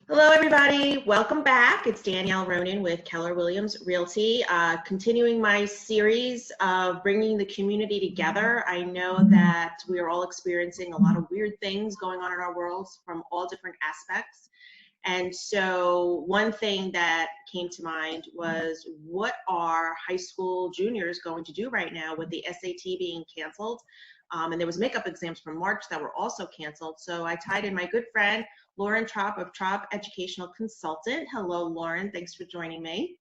Hello, everybody. Welcome back. It's Danielle Ronin with Keller Williams Realty, continuing my series of bringing the community together. I know that we are all experiencing a lot of weird things going on in our worlds from all different aspects. And so one thing that came to mind was, what are high school juniors going to do right now with the SAT being canceled? And there was makeup exams from March that were also canceled. So I tied in my good friend, Lauren Trop of Trop Educational Consultant. Hello, Lauren. Thanks for joining me.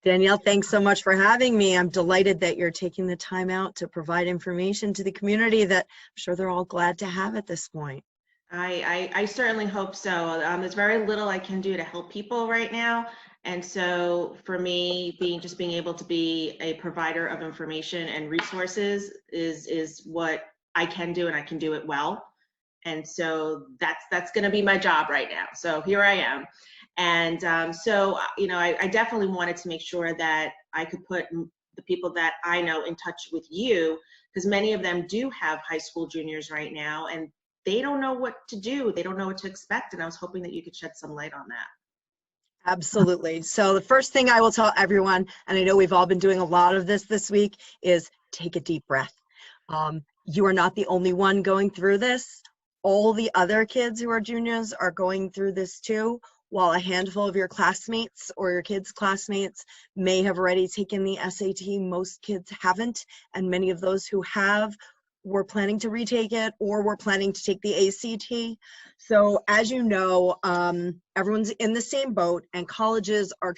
Danielle, thanks so much for having me. I'm delighted that you're taking the time out to provide information to the community that I'm sure they're all glad to have at this point. I certainly hope so. There's very little I can do to help people right now. And so for me, being able to be a provider of information and resources is what I can do, and I can do it well. And so that's going to be my job right now. So here I am. And I definitely wanted to make sure that I could put the people that I know in touch with you, because many of them do have high school juniors right now, and they don't know what to do. They don't know what to expect. And I was hoping that you could shed some light on that. Absolutely. So the first thing I will tell everyone, and I know we've all been doing a lot of this week, is take a deep breath. You are not the only one going through this. All the other kids who are juniors are going through this too, while a handful of your classmates or your kids' classmates may have already taken the SAT. Most kids haven't, and many of those who have were planning to retake it or were planning to take the ACT. So as you know, everyone's in the same boat, and colleges are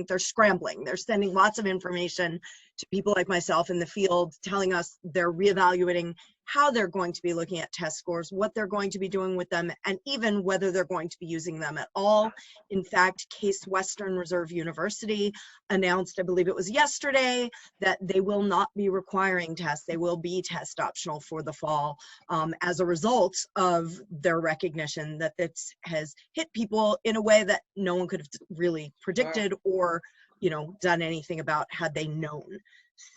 they're scrambling. They're sending lots of information to people like myself in the field, telling us they're reevaluating how they're going to be looking at test scores, what they're going to be doing with them, and even whether they're going to be using them at all. In fact, Case Western Reserve University announced, I believe it was yesterday, that they will not be requiring tests. They will be test optional for the fall, as a result of their recognition that this has hit people in a way that no one could have really predicted or done anything about had they known.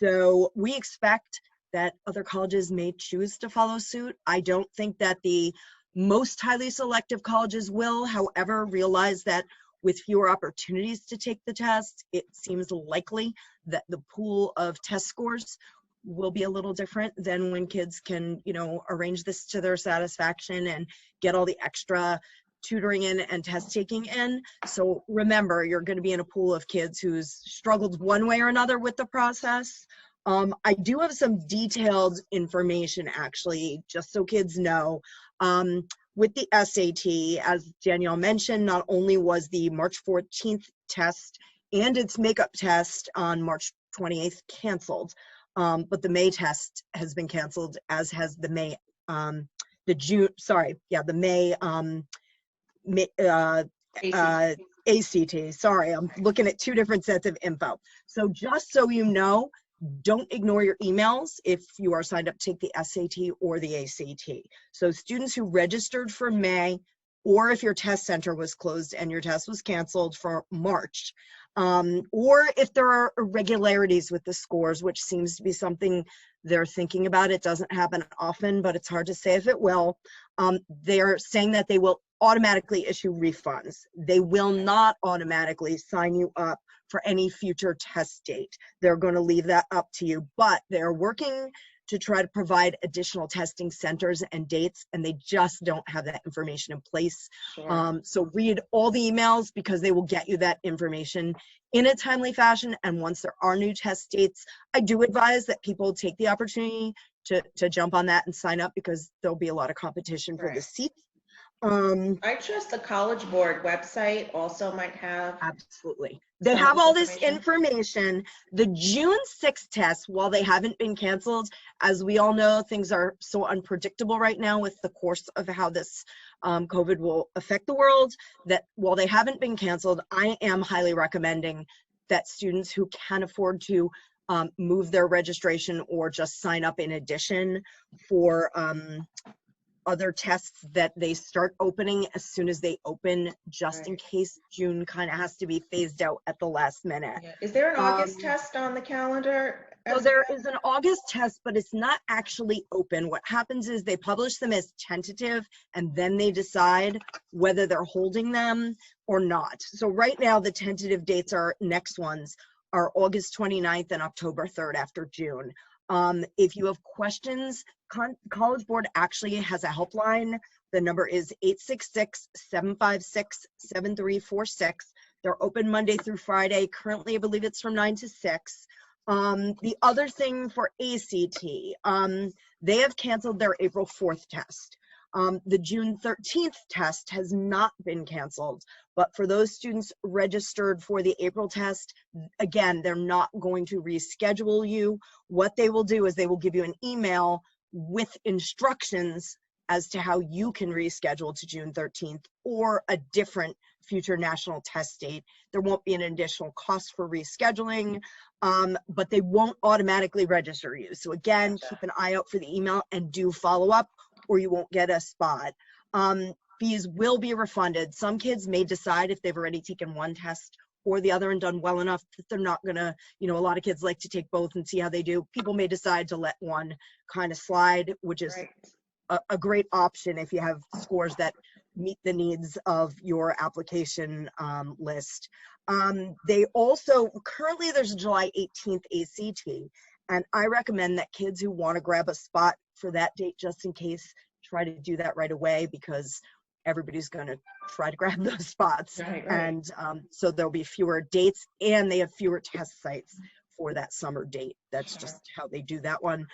So we expect that other colleges may choose to follow suit. I don't think that the most highly selective colleges will, however, realize that with fewer opportunities to take the test, it seems likely that the pool of test scores will be a little different than when kids can, arrange this to their satisfaction and get all the extra tutoring in and test taking in. So remember, you're going to be in a pool of kids who's struggled one way or another with the process. I do have some detailed information, actually, just so kids know. With the SAT, as Danielle mentioned, not only was the March 14th test and its makeup test on March 28th canceled, but the May test has been canceled, as has the May, ACT. Sorry, I'm looking at two different sets of info. So just so you know, don't ignore your emails if you are signed up to take the SAT or the ACT. So students who registered for May, or if your test center was closed and your test was canceled for March, or if there are irregularities with the scores, which seems to be something they're thinking about. It doesn't happen often, but it's hard to say if it will. They're saying that they will automatically issue refunds. They will not automatically sign you up for any future test date. They're going to leave that up to you, but they're working to try to provide additional testing centers and dates, and they just don't have that information in place. Sure. So read all the emails, because they will get you that information in a timely fashion. And once there are new test dates, I do advise that people take the opportunity to jump on that and sign up, because there'll be a lot of competition for the seats. I trust the College Board website also might have. Absolutely. They have all this information. The June 6th tests, while they haven't been canceled, as we all know, things are so unpredictable right now with the course of how this COVID will affect the world, that while they haven't been canceled, I am highly recommending that students who can afford to move their registration or just sign up in addition for other tests that they start opening as soon as they open, just in Right. case June kind of has to be phased out at the last minute. Yeah. Is there an Um, August test on the calendar so as there well? is an August test, but it's not actually open. What happens is they publish them as tentative, and then they decide whether they're holding them or not. So right now, the tentative dates are next ones are August 29th and October 3rd after June. If you have questions, College Board actually has a helpline. The number is 866-756-7346. They're open Monday through Friday. Currently, I believe it's from 9 to 6. The other thing for ACT, they have canceled their April 4th test. The June 13th test has not been canceled, but for those students registered for the April test, again, they're not going to reschedule you. What they will do is they will give you an email with instructions as to how you can reschedule to June 13th or a different future national test date. There won't be an additional cost for rescheduling, but they won't automatically register you. So again, Gotcha. keep an eye out for the email and do follow up, or you won't get a spot. Fees will be refunded. Some kids may decide if they've already taken one test or the other and done well enough that they're not gonna, a lot of kids like to take both and see how they do. People may decide to let one kind of slide, which is Right. a great option if you have scores that meet the needs of your application list. They also, currently there's a July 18th ACT, and I recommend that kids who want to grab a spot for that date, just in case, try to do that right away, because everybody's going to try to grab those spots. Right, right. And so there'll be fewer dates, and they have fewer test sites for that summer date. That's Sure. just how they do that one.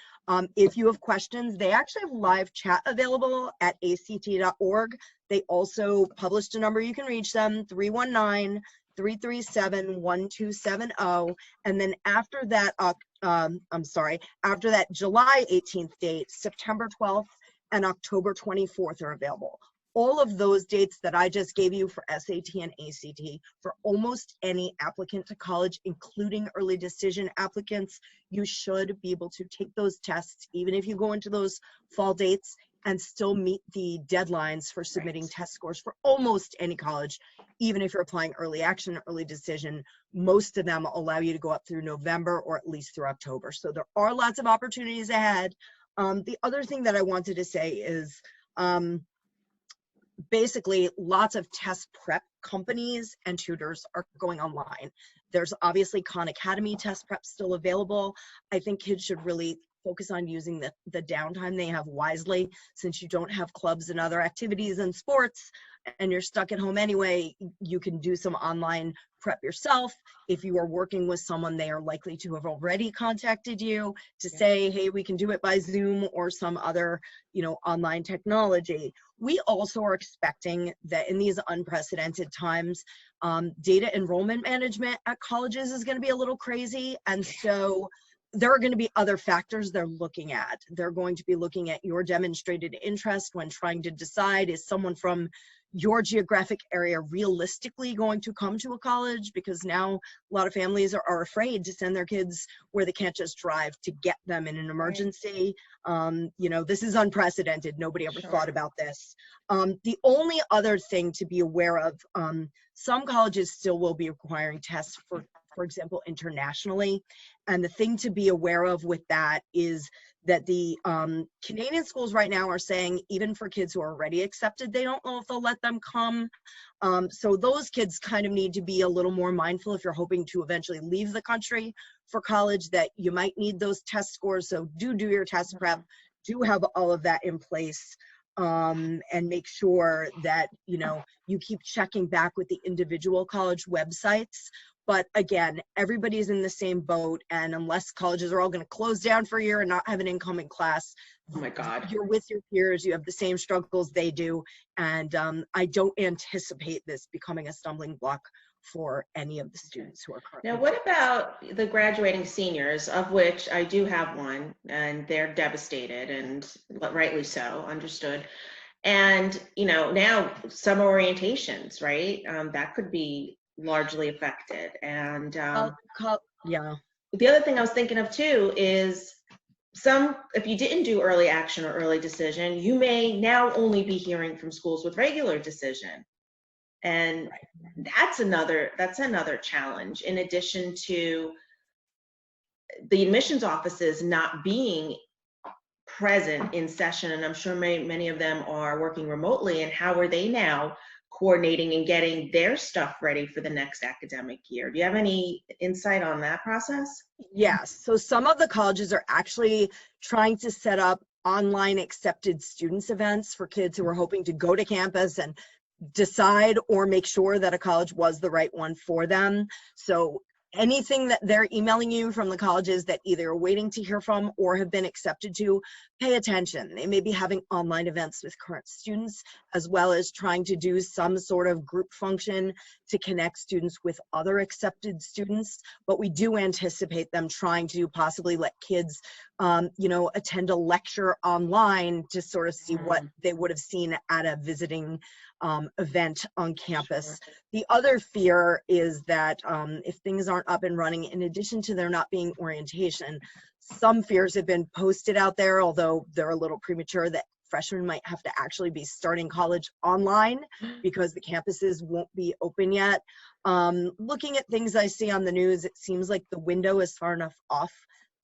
If you have questions, they actually have live chat available at act.org. They also published a number you can reach them, 319-337-1270. And then after that, after that July 18th date, September 12th and October 24th are available. All of those dates that I just gave you for SAT and ACT, for almost any applicant to college, including early decision applicants, you should be able to take those tests, even if you go into those fall dates, and still meet the deadlines for submitting Right. test scores for almost any college. Even if you're applying early action, early decision, most of them allow you to go up through November or at least through October. So there are lots of opportunities ahead. The other thing that I wanted to say is, basically lots of test prep companies and tutors are going online. There's obviously Khan Academy test prep still available. I think kids should really focus on using the downtime they have wisely, since you don't have clubs and other activities and sports and you're stuck at home anyway. You can do some online prep yourself. If you are working with someone, they are likely to have already contacted you to say, hey, we can do it by Zoom or some other, online technology. We also are expecting that in these unprecedented times, data enrollment management at colleges is going to be a little crazy. And so there are going to be other factors they're looking at. They're going to be looking at your demonstrated interest when trying to decide, is someone from your geographic area realistically going to come to a college? Because now a lot of families are afraid to send their kids where they can't just drive to get them in an emergency. This is unprecedented. Nobody ever thought about this. The only other thing to be aware of, some colleges still will be requiring tests for example, internationally. And the thing to be aware of with that is that the Canadian schools right now are saying, even for kids who are already accepted, they don't know if they'll let them come. So those kids kind of need to be a little more mindful if you're hoping to eventually leave the country for college, that you might need those test scores. So do your test prep, do have all of that in place. And make sure that, you keep checking back with the individual college websites. But again, everybody's in the same boat, and unless colleges are all going to close down for a year and not have an incoming class, Oh my God. you're with your peers, you have the same struggles they do, and I don't anticipate this becoming a stumbling block for any of the students who are currently. Now, what about the graduating seniors, of which I do have one, and they're devastated, and rightly so, understood. And, now summer orientations, right? That could be largely affected. And Yeah. the other thing I was thinking of too is if you didn't do early action or early decision, you may now only be hearing from schools with regular decision. And that's another challenge, in addition to the admissions offices not being present in session. And I'm sure many of them are working remotely. And how are they now coordinating and getting their stuff ready for the next academic year? Do you have any insight on that process? Yes. So some of the colleges are actually trying to set up online accepted students events for kids who are hoping to go to campus and decide or make sure that a college was the right one for them. So anything that they're emailing you from the colleges that either are waiting to hear from or have been accepted to, pay attention. They may be having online events with current students, as well as trying to do some sort of group function to connect students with other accepted students. But we do anticipate them trying to possibly let kids, attend a lecture online to sort of see what they would have seen at a visiting event on campus. Sure. The other fear is that if things aren't up and running, in addition to there not being orientation, some fears have been posted out there, although they're a little premature, that freshmen might have to actually be starting college online because the campuses won't be open yet. Looking at things I see on the news, it seems like the window is far enough off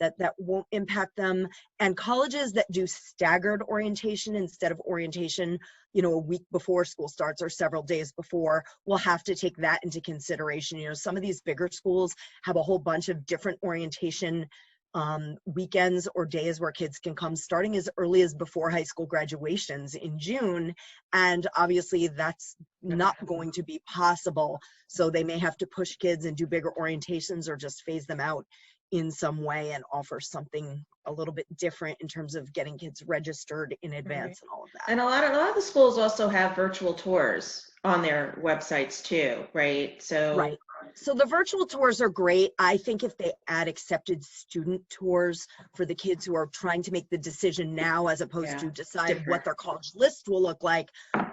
that won't impact them. And colleges that do staggered orientation instead of orientation, a week before school starts or several days before, will have to take that into consideration. Some of these bigger schools have a whole bunch of different orientation weekends or days where kids can come, starting as early as before high school graduations in June. And obviously that's not going to be possible. So they may have to push kids and do bigger orientations or just phase them out in some way and offer something a little bit different in terms of getting kids registered in advance and all of that. And a lot of the schools also have virtual tours on their websites too, right? Right. So the virtual tours are great. I think if they add accepted student tours for the kids who are trying to make the decision now, as opposed to decide what their college list will look like,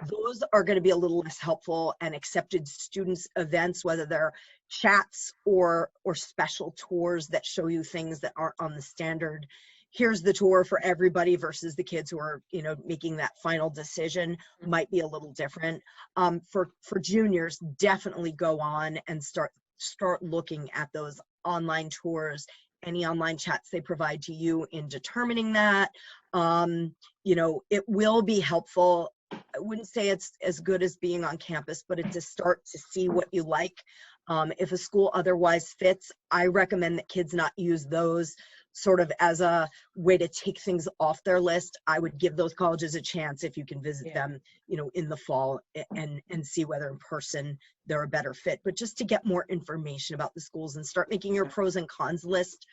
those are going to be a little less helpful. And accepted students events, whether they're chats or special tours that show you things that aren't on the standard, here's the tour for everybody versus the kids who are, making that final decision, might be a little different. For juniors, definitely go on and start looking at those online tours, any online chats they provide to you in determining that. It will be helpful. I wouldn't say it's as good as being on campus, but it's a start to see what you like. If a school otherwise fits, I recommend that kids not use those sort of as a way to take things off their list. I would give those colleges a chance if you can visit them, in the fall and see whether in person they're a better fit. But just to get more information about the schools and start making your pros and cons list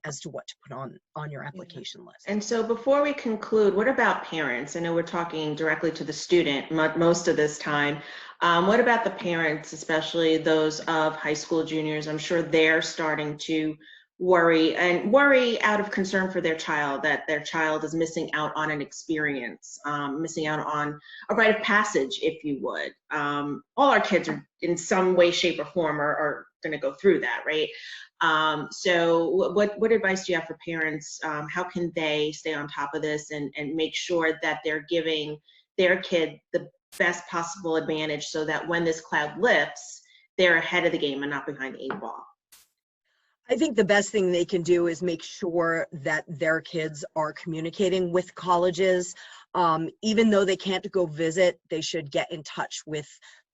as to what to put on your application list. And so before we conclude, what about parents? I know we're talking directly to the student most of this time. What about the parents, especially those of high school juniors? I'm sure they're starting to worry out of concern for their child, that their child is missing out on an experience, missing out on a rite of passage, if you would. All our kids are in some way, shape, or form are going to go through that, right? So what advice do you have for parents? How can they stay on top of this and make sure that they're giving their kid the best possible advantage so that when this cloud lifts, they're ahead of the game and not behind the 8-ball? I think the best thing they can do is make sure that their kids are communicating with colleges. Even though they can't go visit, they should get in touch with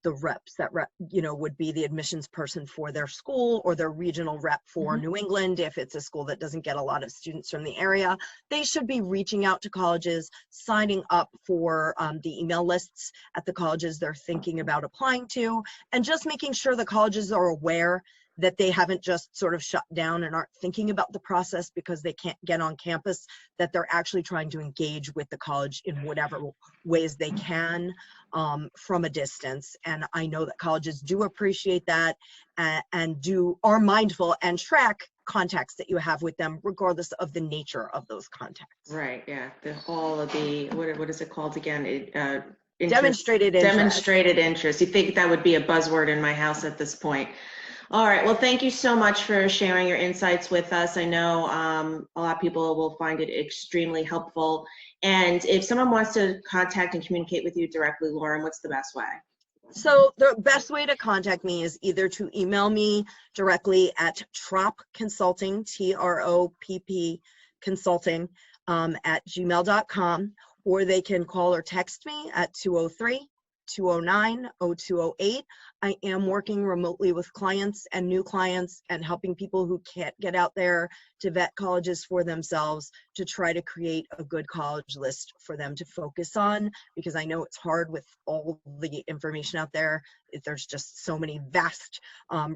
the reps that would be the admissions person for their school, or their regional rep for New England. If it's a school that doesn't get a lot of students from the area, they should be reaching out to colleges, signing up for the email lists at the colleges they're thinking about applying to, and just making sure the colleges are aware that they haven't just sort of shut down and aren't thinking about the process because they can't get on campus, that they're actually trying to engage with the college in whatever ways they can from a distance. And I know that colleges do appreciate that and are mindful and track contacts that you have with them, regardless of the nature of those contacts. Right, yeah. All of the, what is it called again? Demonstrated interest. Demonstrated interest. You think that would be a buzzword in my house at this point. All right. Well, thank you so much for sharing your insights with us. I know a lot of people will find it extremely helpful. And if someone wants to contact and communicate with you directly, Lauren, what's the best way? So the best way to contact me is either to email me directly at Tropp Consulting, TROPP Consulting, at gmail.com, or they can call or text me at 203-209-0208. I am working remotely with clients and new clients and helping people who can't get out there to vet colleges for themselves to try to create a good college list for them to focus on, because I know it's hard with all the information out there. There's just so many vast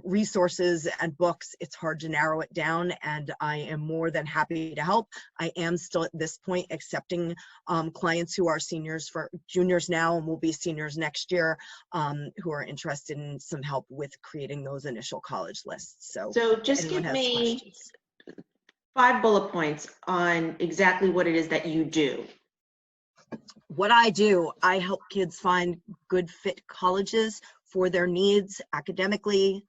resources and books. It's hard to narrow it down, and I am more than happy to help. I am still at this point accepting clients who are juniors now and will be seniors next year, who are interested in some help with creating those initial college lists. So just give me 5 bullet points on exactly what it is that you do. What I do, I help kids find good fit colleges for their needs academically,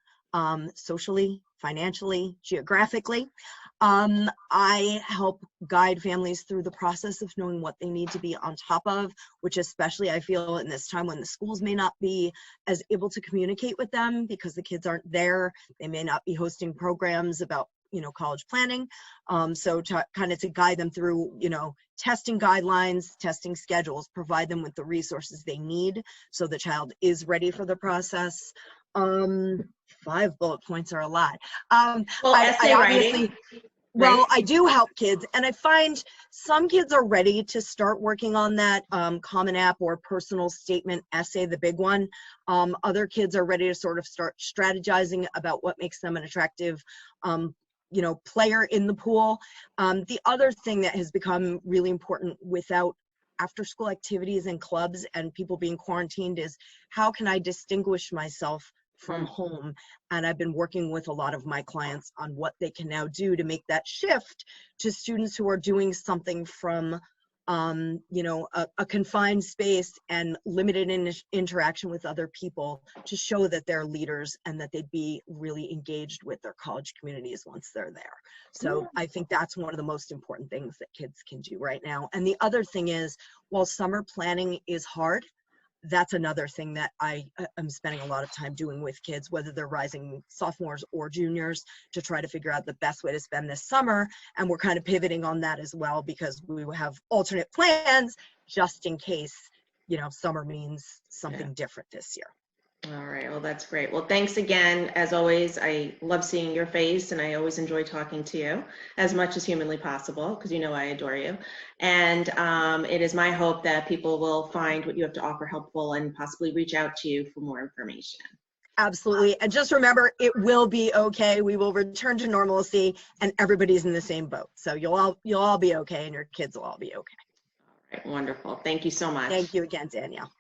socially, financially, geographically. I help guide families through the process of knowing what they need to be on top of, which especially I feel in this time when the schools may not be as able to communicate with them because the kids aren't there. They may not be hosting programs about college planning. So to guide them through, testing guidelines, testing schedules, provide them with the resources they need so the child is ready for the process. 5 bullet points are a lot. Well, essay writing. Well, right? I do help kids, and I find some kids are ready to start working on that Common App or personal statement essay, the big one. Other kids are ready to sort of start strategizing about what makes them an attractive player in the pool. The other thing that has become really important without after school activities and clubs and people being quarantined is how can I distinguish myself from home? And I've been working with a lot of my clients on what they can now do to make that shift to students who are doing something from a confined space and limited interaction with other people to show that they're leaders and that they'd be really engaged with their college communities once they're there. So I think that's one of the most important things that kids can do right now. And the other thing is, while summer planning is hard, that's another thing that I am spending a lot of time doing with kids, whether they're rising sophomores or juniors, to try to figure out the best way to spend this summer. And we're kind of pivoting on that as well, because we will have alternate plans just in case, summer means something different this year. All right. Well, that's great. Well, thanks again. As always, I love seeing your face, and I always enjoy talking to you as much as humanly possible, because I adore you. And it is my hope that people will find what you have to offer helpful and possibly reach out to you for more information. Absolutely. And just remember, it will be okay. We will return to normalcy, and everybody's in the same boat. So you'll all be okay, and your kids will all be okay. All right. Wonderful. Thank you so much. Thank you again, Danielle.